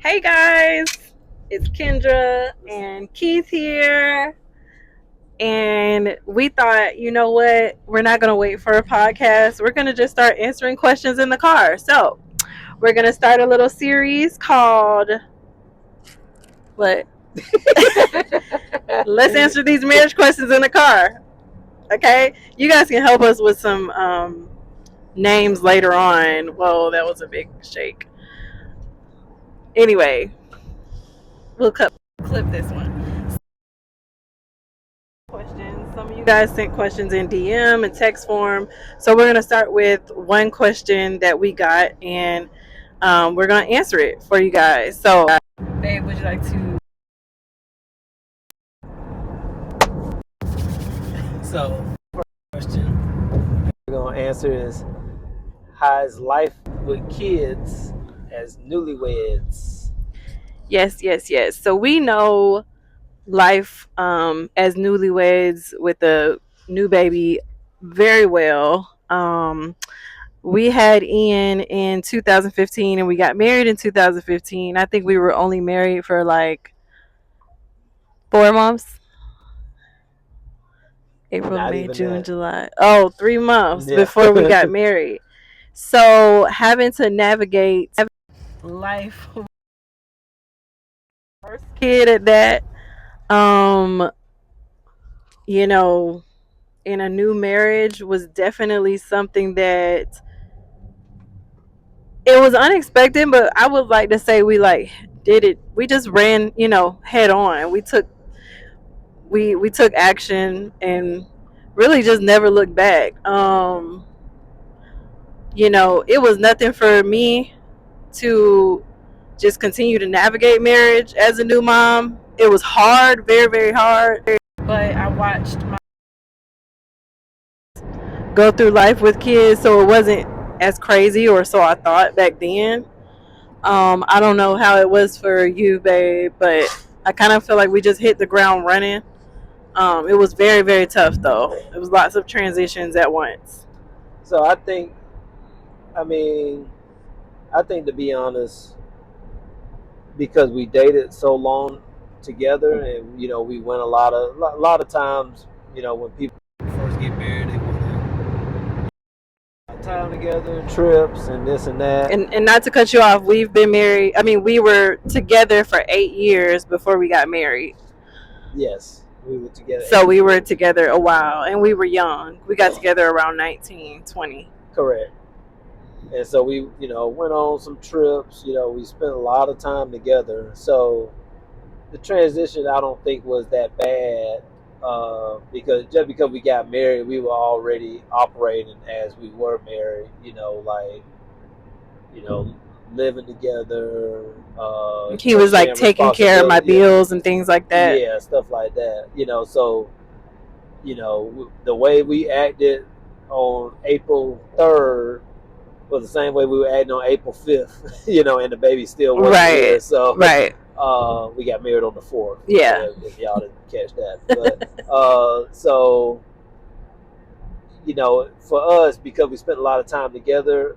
Hey guys, it's Kendra and Keith here. And we thought, you know what? We're not going to wait for a podcast. We're going to just start answering questions in the car. So, we're going to start a little series called what? Let's answer these marriage questions in the car. Okay? You guys can help us with some names later on. Whoa, that was a big shake. Anyway, we'll clip this one. Questions. Some of you guys sent questions in DM and text form. So we're going to start with one question that we got, and we're going to answer it for you guys. So, babe, would you like to? So, first question we're going to answer is, how is life with kids as newlyweds? Yes, yes, yes. So we know life as newlyweds with a new baby very well. We had Ian in 2015 and we got married in 2015. I think we were only married for like 4 months. April, Not May, even June, that. July. Oh, 3 months Yeah. before we got married. So having to navigate life, first kid at that, um, you know, in a new marriage was definitely something that it was unexpected, but I would like to say we like did it. We just ran, head on. We took action and really just never looked back. It was nothing for me to just continue to navigate marriage as a new mom. It was hard, very, very hard. But I watched my go through life with kids, so it wasn't as crazy, or so I thought back then. I don't know how it was for you, babe, but I kind of feel like we just hit the ground running. It was very, very tough, though. It was lots of transitions at once. So, I mean, I think to be honest, because we dated so long together and, we went a lot of times, when people first get married, they want to time together, trips and this and that. And not to cut you off, we've been married. I mean, we were together for 8 years before we got married. Yes, we were together. So we were together a while, and we were young. We got together around 19, 20. Correct. And so we, went on some trips. We spent a lot of time together. So the transition, I don't think was that bad, because we got married, we were already operating as we were married. You know, living together. He was like taking care of my bills and things like that. Yeah, stuff like that. So the way we acted on April 3rd was the same way we were acting on April 5th, and the baby still wasn't here. So Right. we got married on the 4th. Yeah. If y'all didn't catch that. But so, for us, because we spent a lot of time together,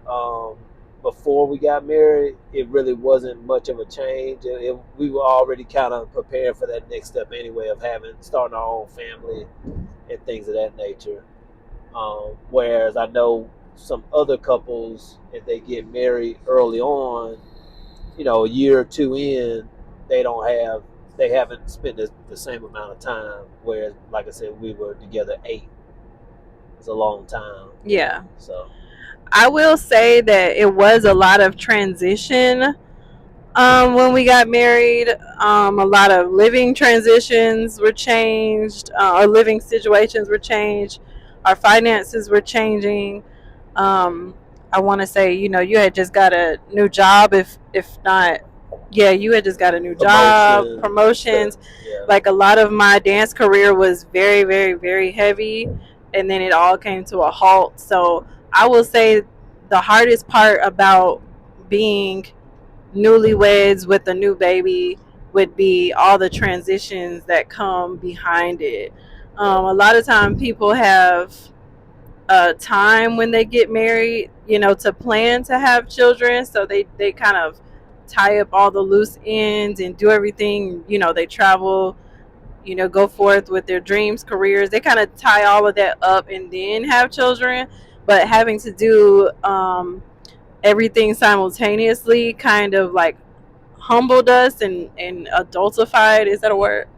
before we got married, it really wasn't much of a change. We were already kind of prepared for that next step anyway, of starting our own family and things of that nature. Whereas I know some other couples, if they get married early on, a year or two in, they haven't spent the same amount of time. Whereas, like I said, we were together 8. It's a long time. Yeah. So I will say that it was a lot of transition when we got married. A lot of living transitions were changed. Our living situations were changed. Our finances were changing. I want to say, you had just got a new job. If not, yeah, you had just got a new job, promotions. Yeah. Like a lot of my dance career was very, very, very heavy, and then it all came to a halt. So I will say the hardest part about being newlyweds with a new baby would be all the transitions that come behind it. A lot of time people have time when they get married, to plan to have children. So they kind of tie up all the loose ends and do everything. They travel, go forth with their dreams, careers. They kind of tie all of that up and then have children. But having to do everything simultaneously kind of like humbled us and adultified. Is that a word?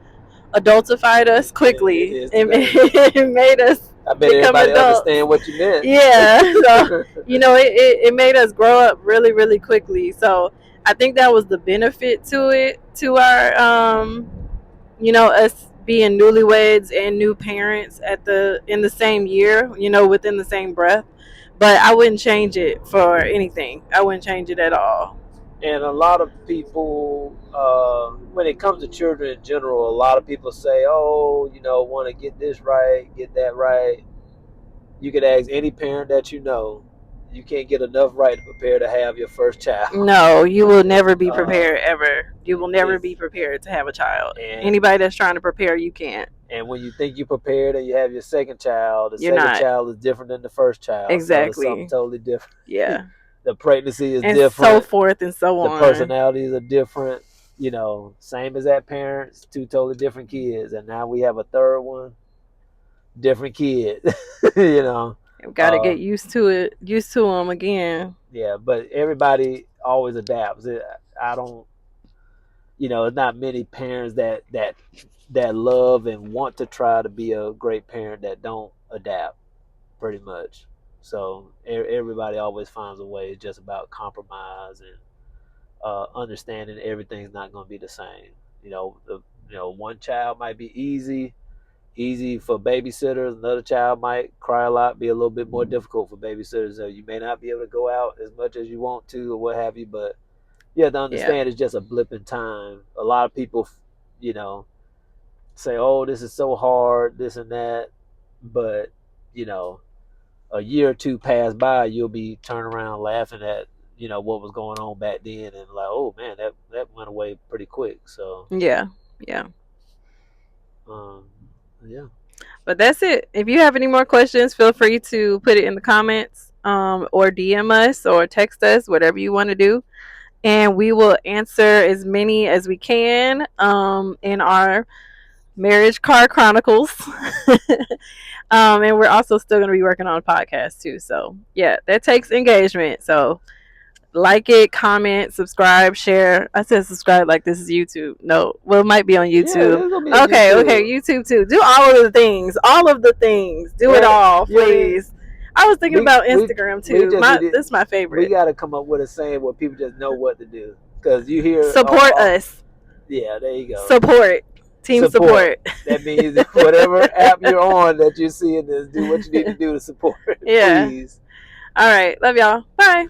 Adultified us quickly. It made us I bet everybody understand what you meant. Yeah. So, it made us grow up really, really quickly. So I think that was the benefit to it, to our, us being newlyweds and new parents in the same year, within the same breath. But I wouldn't change it for anything. I wouldn't change it at all. And a lot of people, when it comes to children in general, a lot of people say, oh, want to get this right, get that right. You could ask any parent that you know. You can't get enough right to prepare to have your first child. No, you will never be prepared ever. You will never be prepared to have a child. Anybody that's trying to prepare, you can't. And when you think you're prepared and you have your second child, child is different than the first child. Exactly. So it's something totally different. Yeah. The pregnancy is and different. So forth and so on. The personalities are different. Same as that parents, two totally different kids. And now we have a third one, different kid. You've got to get used to them again. Yeah, but everybody always adapts. I don't, it's not many parents that love and want to try to be a great parent that don't adapt, pretty much. So everybody always finds a way. It's just about compromise and understanding everything's not going to be the same. One child might be easy for babysitters. Another child might cry a lot, be a little bit more difficult for babysitters. So you may not be able to go out as much as you want to or what have you, but you have to understand it's just a blip in time. A lot of people, say, oh, this is so hard, this and that. But, a year or two pass by, you'll be turning around laughing at, what was going on back then and like, oh, man, that went away pretty quick. So, yeah. Yeah. But that's it. If you have any more questions, feel free to put it in the comments or DM us or text us, whatever you want to do. And we will answer as many as we can in our Marriage Car Chronicles. And we're also still going to be working on a podcast too. So, yeah, that takes engagement. So, like it, comment, subscribe, share. I said subscribe like this is YouTube. No, well, it might be on YouTube. Yeah, okay, YouTube too. Do all of the things. Do it all, please. I was thinking about Instagram too. This is my favorite. We got to come up with a saying where people just know what to do. Because you hear... Support us. Yeah, there you go. Support. Team support. That means whatever app you're on that you're seeing this, do what you need to do to support. Yeah. Please. All right. Love y'all. Bye.